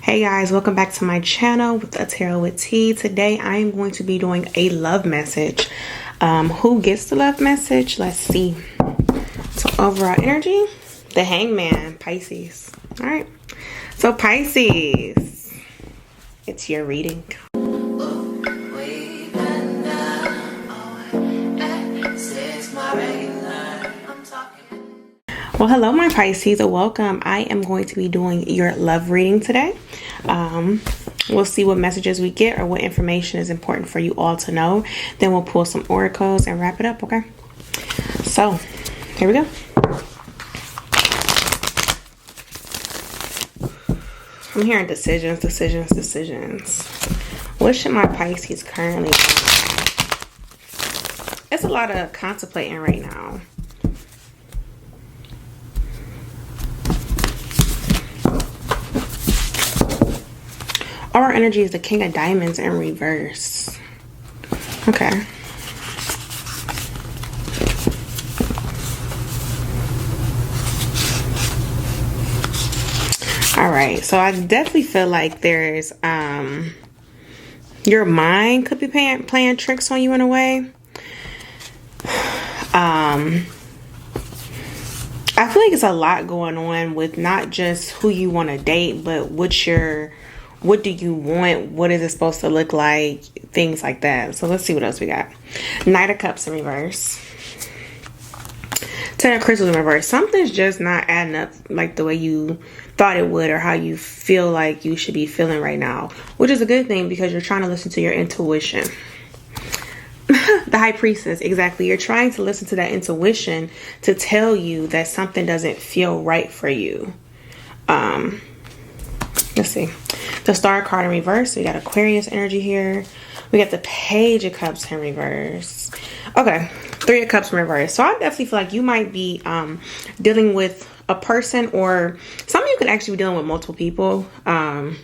Hey guys, welcome back to my channel with ATarotWithTea. Today I am going to be doing a love message. Who gets the love message? Let's see. So overall energy, the Hangman, Pisces. All right. So Pisces, it's your reading. Well, hello my Pisces, welcome. I am going to be doing your love reading today. We'll see what messages we get or what information is important for you all to know. Then we'll pull some oracles and wrap it up, okay? So, here we go. I'm hearing decisions. What should my Pisces currently do? It's a lot of contemplating right now. Our energy is the King of Diamonds in reverse. Okay. All right. So I definitely feel like there's your mind could be playing tricks on you in a way. I feel like it's a lot going on with not just who you want to date, but what do you want? What is it supposed to look like? Things like that. So let's see what else we got. Knight of Cups in reverse. Ten of Crystals in reverse. Something's just not adding up like the way you thought it would or how you feel like you should be feeling right now. Which is a good thing because you're trying to listen to your intuition. The High Priestess, exactly. You're trying to listen to that intuition to tell you that something doesn't feel right for you. Let's see. The Star card in reverse. So we got Aquarius energy here. We got the Page of Cups in reverse. Okay. Three of Cups in reverse. So I definitely feel like you might be dealing with a person, or some of you could actually be dealing with multiple people. But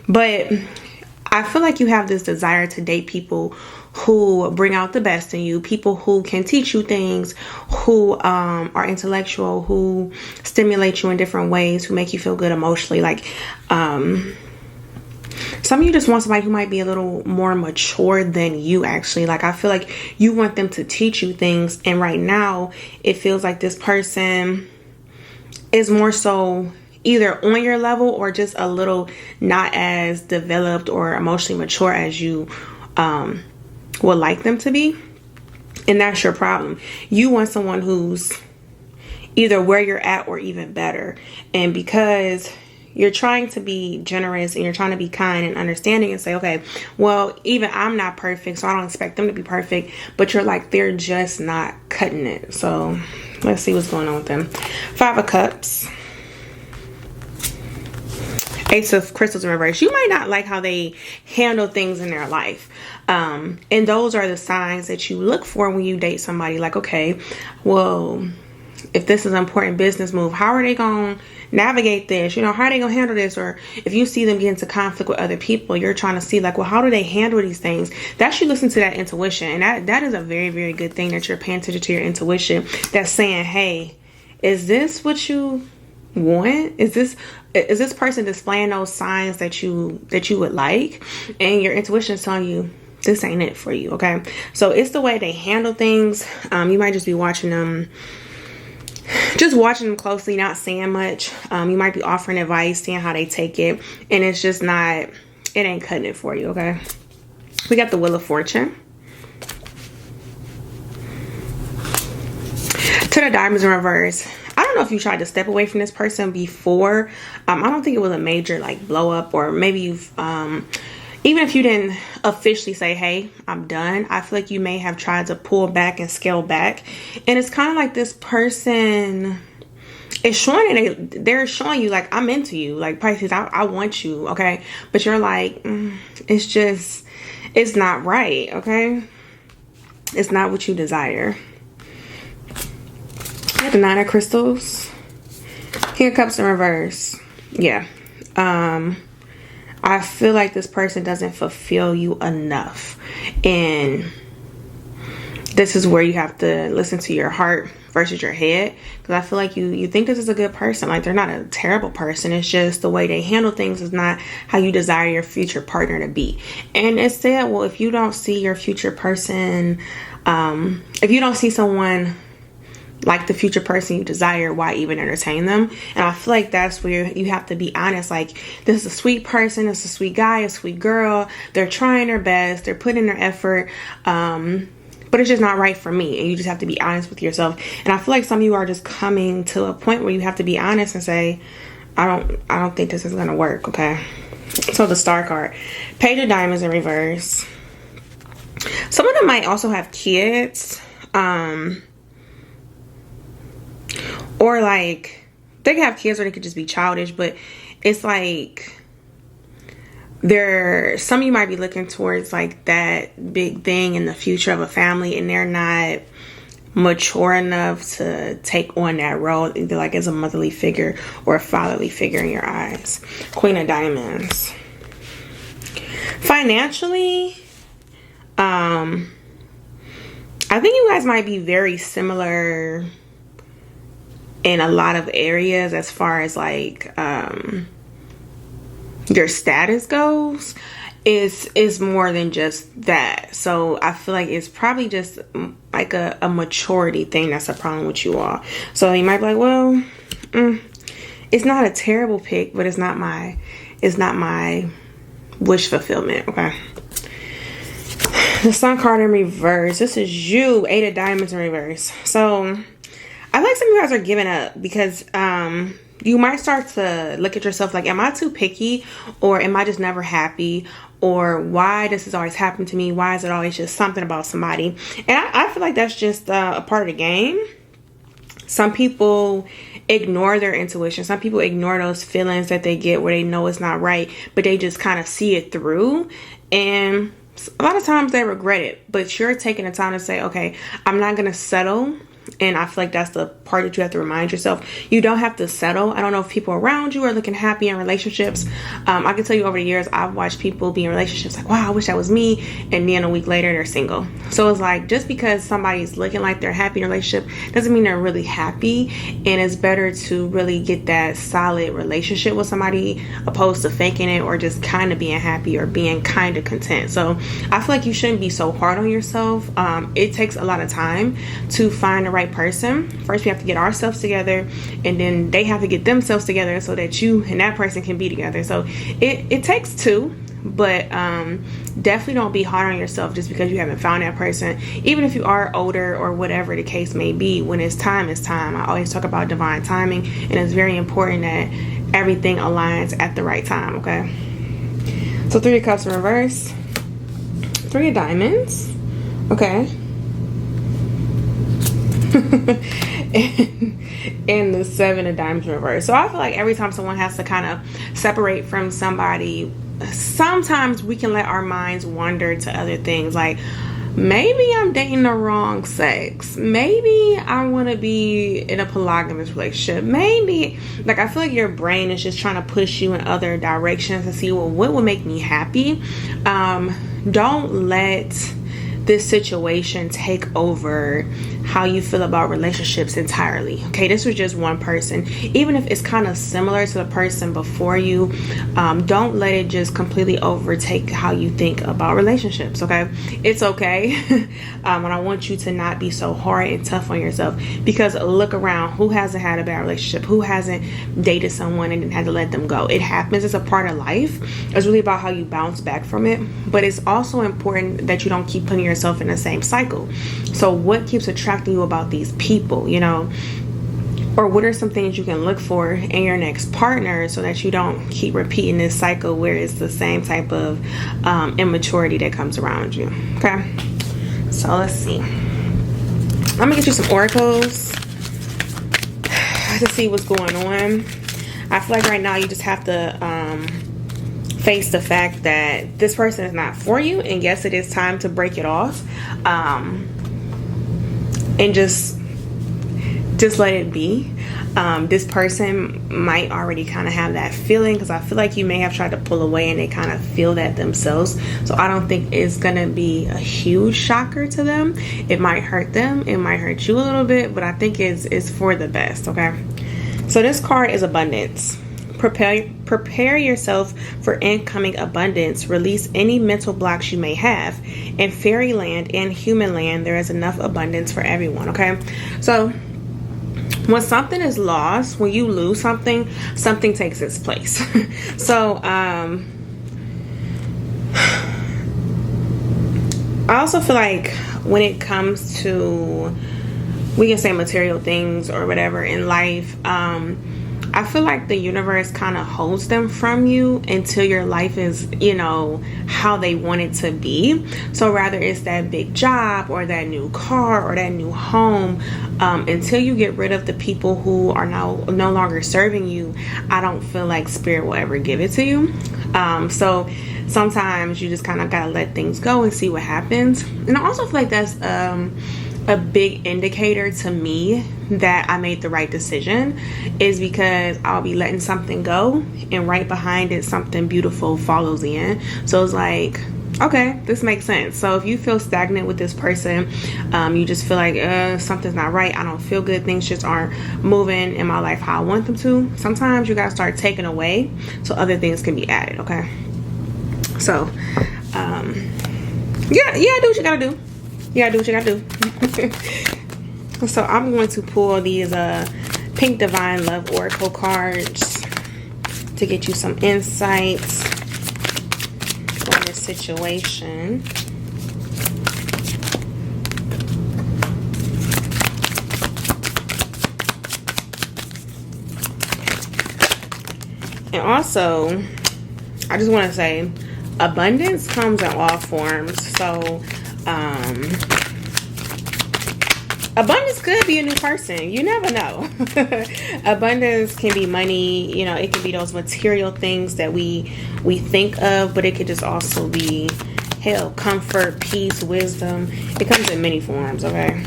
I feel like you have this desire to date people who bring out the best in you, people who can teach you things, who are intellectual, who stimulate you in different ways, who make you feel good emotionally. Like some of you just want somebody who might be a little more mature than you actually. Like I feel like you want them to teach you things, and right now it feels like this person is more so either on your level or just a little not as developed or emotionally mature as you would like them to be. And that's your problem. You want someone who's either where you're at or even better. And because you're trying to be generous and you're trying to be kind and understanding and say, okay, well, even I'm not perfect, so I don't expect them to be perfect. But you're like, they're just not cutting it. So let's see what's going on with them. Five of Cups. Ace of Crystals in reverse. You might not like how they handle things in their life. And those are the signs that you look for when you date somebody. Like, okay, well, if this is an important business move, how are they going to navigate this? You know, how are they going to handle this? Or if you see them get into conflict with other people, you're trying to see like, well, how do they handle these things? That should listen to that intuition. And that is a very, very good thing that you're paying attention to your intuition. That's saying, hey, is this what you want? Is this person displaying those signs that you would like? And your intuition is telling you this ain't it for you. Okay, so it's the way they handle things. You might just be watching them closely, not saying much. You might be offering advice, seeing how they take it, and it's just not, it ain't cutting it for you. Okay, we got the Wheel of Fortune. Ten of Diamonds in reverse. I don't know if you tried to step away from this person before. I don't think it was a major like blow up, or maybe you've even if you didn't officially say, hey, I'm done, I feel like you may have tried to pull back and scale back. And it's kind of like this person is showing, they're showing you like, I'm into you, like Pisces, I want you, okay? But you're like, it's not right, okay? It's not what you desire. The Nine of Crystals. King of Cups in reverse. Yeah. I feel like this person doesn't fulfill you enough. And this is where you have to listen to your heart versus your head, because I feel like you think this is a good person. Like, they're not a terrible person. It's just the way they handle things is not how you desire your future partner to be. And it said, well, if you don't see your future person, if you don't see someone like the future person you desire, why even entertain them? And I feel like that's where you have to be honest. Like, this is a sweet person, this is a sweet guy, a sweet girl, they're trying their best, they're putting in their effort, but it's just not right for me. And you just have to be honest with yourself. And I feel like some of you are just coming to a point where you have to be honest and say, I don't think this is gonna work. Okay, so the Star card, Page of Diamonds in reverse. Some of them might also have kids, or like they could have kids, or they could just be childish. But it's like some of you might be looking towards like that big thing in the future of a family, and they're not mature enough to take on that role, either like as a motherly figure or a fatherly figure in your eyes. Queen of Diamonds. Financially, I think you guys might be very similar in a lot of areas as far as like your status goes. Is more than just that. So I feel like it's probably just like a maturity thing that's a problem with you all. So you might be like, well, it's not a terrible pick, but it's not my wish fulfillment. Okay, the Sun card in reverse. This is you, Eight of Diamonds in reverse. So I like some of you guys are giving up, because you might start to look at yourself like, am I too picky, or am I just never happy, or why does this always happen to me? Why is it always just something about somebody? And I feel like that's just a part of the game. Some people ignore their intuition. Some people ignore those feelings that they get where they know it's not right, but they just kind of see it through. And a lot of times they regret it, but you're taking the time to say, okay, I'm not going to settle. And I feel like that's the part that you have to remind yourself. You don't have to settle. I don't know if people around you are looking happy in relationships. I can tell you over the years, I've watched people be in relationships like, wow, I wish that was me. And then a week later, they're single. So it's like, just because somebody's looking like they're happy in a relationship doesn't mean they're really happy. And it's better to really get that solid relationship with somebody opposed to faking it, or just kind of being happy or being kind of content. So I feel like you shouldn't be so hard on yourself. It takes a lot of time to find the right person. First, we have to get ourselves together, and then they have to get themselves together so that you and that person can be together. So it takes two, but definitely don't be hard on yourself just because you haven't found that person. Even if you are older or whatever the case may be, when it's time, it's time. I always talk about divine timing, and it's very important that everything aligns at the right time. Okay, so Three of Cups in reverse, Three of Diamonds. Okay. and the Seven of Diamonds reverse. So I feel like every time someone has to kind of separate from somebody, sometimes we can let our minds wander to other things, like maybe I'm dating the wrong sex, maybe I want to be in a polygamous relationship, maybe, like, I feel like your brain is just trying to push you in other directions to see, well, what would make me happy. Don't let this situation take over how you feel about relationships entirely. Okay, this was just one person. Even if it's kind of similar to the person before you, don't let it just completely overtake how you think about relationships. Okay, it's okay. And I want you to not be so hard and tough on yourself, because look around. Who hasn't had a bad relationship? Who hasn't dated someone and then had to let them go? It happens. It's a part of life. It's really about how you bounce back from it. But it's also important that you don't keep putting yourself in the same cycle. So what keeps attracting you about these people, you know? Or what are some things you can look for in your next partner so that you don't keep repeating this cycle where it's the same type of immaturity that comes around you? Okay, so let's see. I'm gonna get you some oracles to see what's going on. I feel like right now you just have to face the fact that this person is not for you, and yes, it is time to break it off, and just just let it be. This person might already kind of have that feeling, because I feel like you may have tried to pull away and they kind of feel that themselves. So I don't think it's gonna be a huge shocker to them. It might hurt them, it might hurt you a little bit, but I think it's for the best. Okay, so this card is abundance. Prepare yourself for incoming abundance. Release any mental blocks you may have. In fairyland and human land, there is enough abundance for everyone. Okay, so when something is lost, when you lose something, something takes its place. So I also feel like when it comes to, we can say material things or whatever in life, I feel like the universe kind of holds them from you until your life is, you know, how they want it to be. So rather it's that big job or that new car or that new home, until you get rid of the people who are now no longer serving you, I don't feel like spirit will ever give it to you. So sometimes you just kind of gotta let things go and see what happens. And I also feel like that's a big indicator to me that I made the right decision, is because I'll be letting something go and right behind it something beautiful follows in. So it's like, okay, this makes sense. So if you feel stagnant with this person, you just feel like something's not right, I don't feel good, things just aren't moving in my life how I want them to, sometimes you gotta start taking away so other things can be added. Okay, so yeah, do what you gotta do. You gotta do what you gotta do. So I'm going to pull these Pink Divine Love Oracle cards to get you some insights on this situation. And also, I just want to say, abundance comes in all forms. So abundance could be a new person, you never know. Abundance can be money, you know, it can be those material things that we think of, but it could just also be, hell, comfort, peace, wisdom. It comes in many forms. Okay,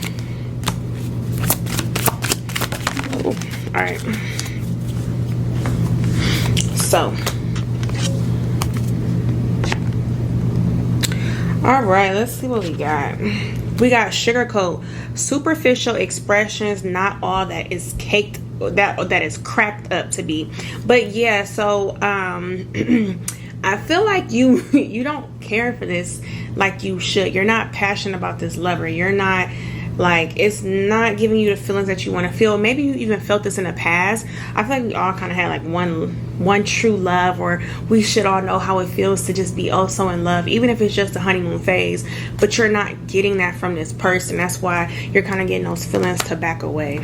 all right, so all right, let's see what we got. We got sugarcoat, superficial expressions, not all that is caked, that is cracked up to be. But yeah, so I feel like you don't care for this like you should. You're not passionate about this lover. You're not, like, it's not giving you the feelings that you want to feel. Maybe you even felt this in the past. I feel like we all kind of had like one true love, or we should all know how it feels to just be oh so in love, even if it's just a honeymoon phase, but you're not getting that from this person. That's why you're kind of getting those feelings to back away.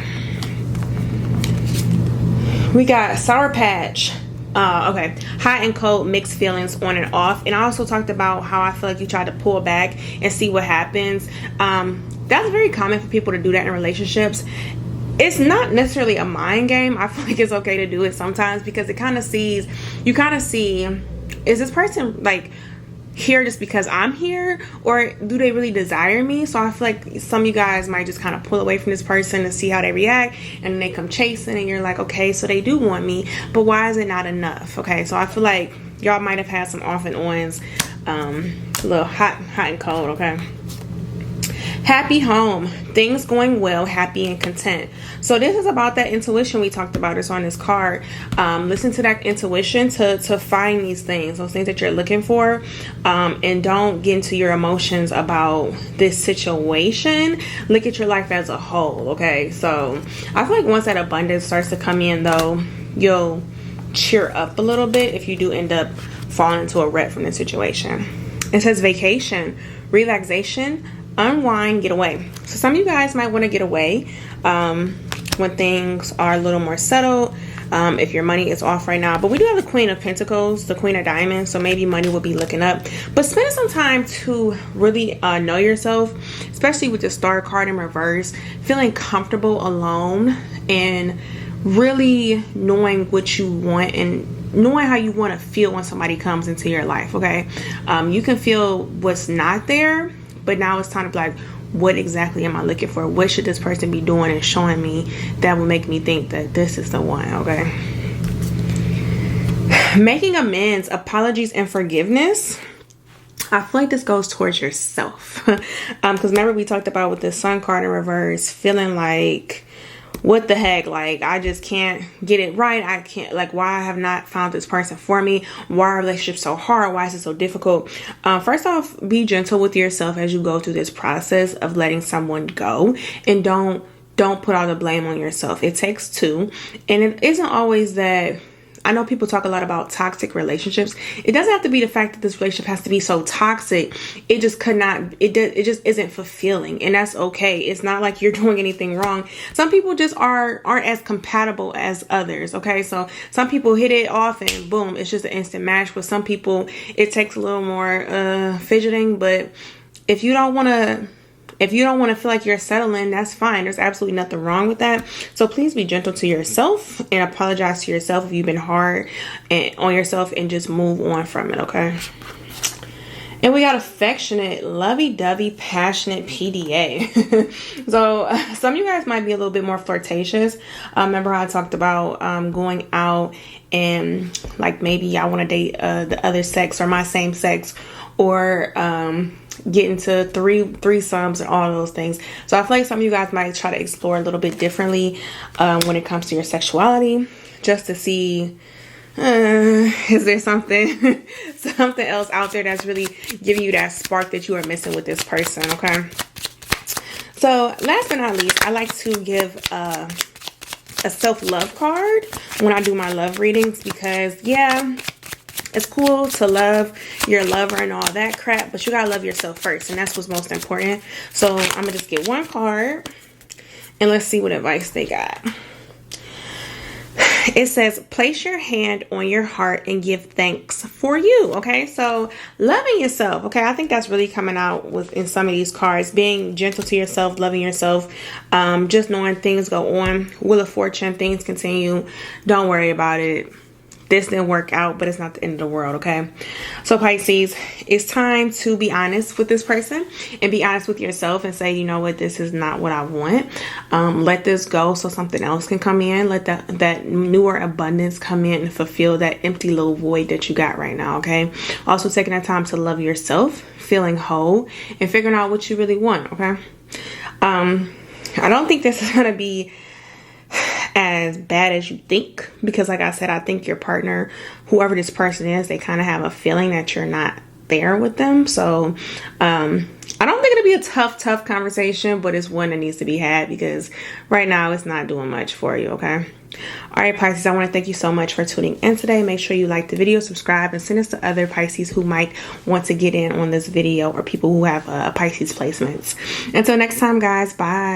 We got Sour Patch. Okay, hot and cold, mixed feelings, on and off. And I also talked about how I feel like you try to pull back and see what happens. That's very common for people to do that in relationships. It's not necessarily a mind game. I feel like it's okay to do it sometimes, because it kind of sees, you kind of see, is this person like here just because I'm here, or do they really desire me? So I feel like some of you guys might just kind of pull away from this person to see how they react, and then they come chasing and you're like, okay, so they do want me, but why is it not enough? Okay, so I feel like y'all might have had some off and ons, a little hot and cold. Okay, happy home, things going well, happy and content. So this is about that intuition we talked about. It's on this card. Listen to that intuition to find these things, those things that you're looking for, and don't get into your emotions about this situation. Look at your life as a whole. Okay, so I feel like once that abundance starts to come in, though, you'll cheer up a little bit if you do end up falling into a rut from this situation. It says vacation, relaxation, unwind, get away. So some of you guys might want to get away when things are a little more settled, if your money is off right now. But we do have the Queen of Pentacles, the Queen of Diamonds, so maybe money will be looking up. But spend some time to really know yourself, especially with the Star card in reverse, feeling comfortable alone and really knowing what you want and knowing how you want to feel when somebody comes into your life. Okay, you can feel what's not there, but now it's time to be like, what exactly am I looking for? What should this person be doing and showing me that will make me think that this is the one, okay? Making amends, apologies, and forgiveness. I feel like this goes towards yourself. Because remember we talked about with the Sun card in reverse, feeling like, what the heck, like I just can't get it right. I can't, like, why I have not found this person for me? Why are relationships so hard? Why is it so difficult? First off, be gentle with yourself as you go through this process of letting someone go, and don't put all the blame on yourself. It takes two, and it isn't always that. I know people talk a lot about toxic relationships. It doesn't have to be the fact that this relationship has to be so toxic. It just could not, it just isn't fulfilling, and that's okay. It's not like you're doing anything wrong. Some people just aren't as compatible as others, okay? So some people hit it off and boom, it's just an instant match. With some people, it takes a little more fidgeting, but if you don't want to feel like you're settling, that's fine. There's absolutely nothing wrong with that. So please be gentle to yourself and apologize to yourself if you've been hard on yourself, and just move on from it, okay? And we got affectionate, lovey-dovey, passionate PDA. So some of you guys might be a little bit more flirtatious. Remember how I talked about going out and like maybe I want to date the other sex or my same sex, or get into threesomes and all of those things. So I feel like some of you guys might try to explore a little bit differently when it comes to your sexuality, just to see is there something else out there that's really giving you that spark that you are missing with this person, okay? So last but not least, I like to give a self-love card when I do my love readings, because yeah, it's cool to love your lover and all that crap, but you gotta love yourself first, and that's what's most important. So I'm gonna just get one card and let's see what advice they got. It says, place your hand on your heart and give thanks for you. Okay, so loving yourself. Okay, I think that's really coming out in some of these cards. Being gentle to yourself, loving yourself, just knowing things go on. Wheel of Fortune, things continue. Don't worry about it. This didn't work out, but it's not the end of the world, okay? So Pisces, it's time to be honest with this person and be honest with yourself and say, you know what, this is not what I want. Let this go so something else can come in. Let that newer abundance come in and fulfill that empty little void that you got right now, okay? Also taking that time to love yourself, feeling whole, and figuring out what you really want, okay? I don't think this is going to be as bad as you think, because like I said, I think your partner, whoever this person is, they kind of have a feeling that you're not there with them. So I don't think it'll be a tough conversation, but it's one that needs to be had, because right now it's not doing much for you, okay? All right, Pisces, I want to thank you so much for tuning in today. Make sure you like the video, subscribe, and send us to other Pisces who might want to get in on this video, or people who have Pisces placements. Until next time, guys, bye.